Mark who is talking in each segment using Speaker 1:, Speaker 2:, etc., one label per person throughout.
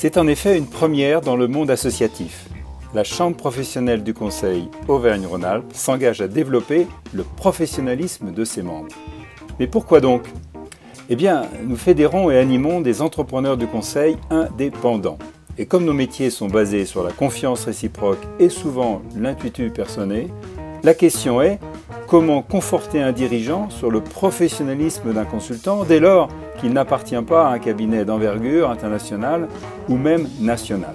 Speaker 1: C'est en effet une première dans le monde associatif. La Chambre professionnelle du Conseil Auvergne-Rhône-Alpes s'engage à développer le professionnalisme de ses membres. Mais pourquoi donc? Eh bien, nous fédérons et animons des entrepreneurs du Conseil indépendants. Et comme nos métiers sont basés sur la confiance réciproque et souvent l'intuitu personné, la question est comment conforter un dirigeant sur le professionnalisme d'un consultant dès lors qu'il n'appartient pas à un cabinet d'envergure internationale ou même nationale.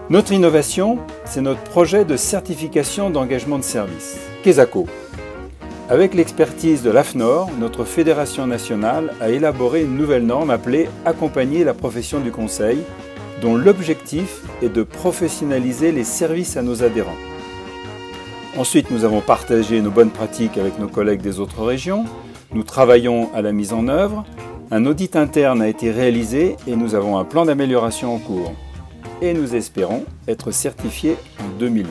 Speaker 1: Notre innovation, c'est notre projet de certification d'engagement de service, KESACO. Avec l'expertise de l'AFNOR, notre fédération nationale a élaboré une nouvelle norme appelée « Accompagner la profession du conseil », dont l'objectif est de professionnaliser les services à nos adhérents. Ensuite, nous avons partagé nos bonnes pratiques avec nos collègues des autres régions. Nous travaillons à la mise en œuvre. Un audit interne a été réalisé et nous avons un plan d'amélioration en cours. Et nous espérons être certifiés en 2020.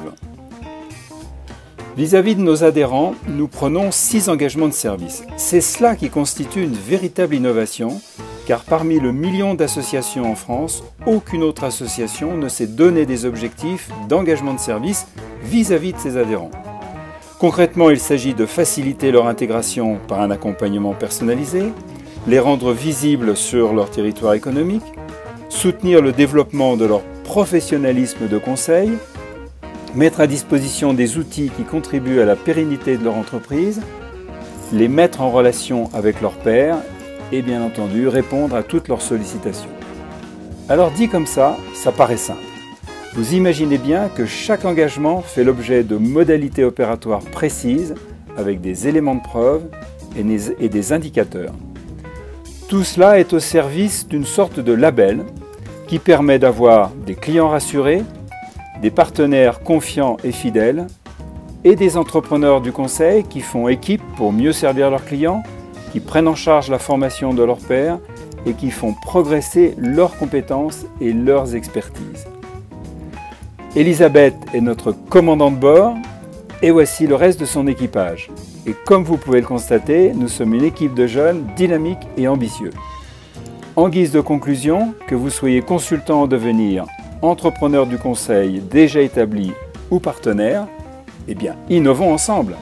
Speaker 1: Vis-à-vis de nos adhérents, nous prenons 6 engagements de service. C'est cela qui constitue une véritable innovation, car parmi le million d'associations en France, aucune autre association ne s'est donné des objectifs d'engagement de service vis-à-vis de ses adhérents. Concrètement, il s'agit de faciliter leur intégration par un accompagnement personnalisé, les rendre visibles sur leur territoire économique, soutenir le développement de leur professionnalisme de conseil, mettre à disposition des outils qui contribuent à la pérennité de leur entreprise, les mettre en relation avec leurs pairs et bien entendu répondre à toutes leurs sollicitations. Alors dit comme ça paraît simple. Vous imaginez bien que chaque engagement fait l'objet de modalités opératoires précises avec des éléments de preuve et des indicateurs. Tout cela est au service d'une sorte de label qui permet d'avoir des clients rassurés, des partenaires confiants et fidèles et des entrepreneurs du conseil qui font équipe pour mieux servir leurs clients, qui prennent en charge la formation de leurs pairs et qui font progresser leurs compétences et leurs expertises. Elisabeth est notre commandant de bord et voici le reste de son équipage. Et comme vous pouvez le constater, nous sommes une équipe de jeunes dynamiques et ambitieux. En guise de conclusion, que vous soyez consultant en devenir, entrepreneur du conseil déjà établi ou partenaire, eh bien, innovons ensemble.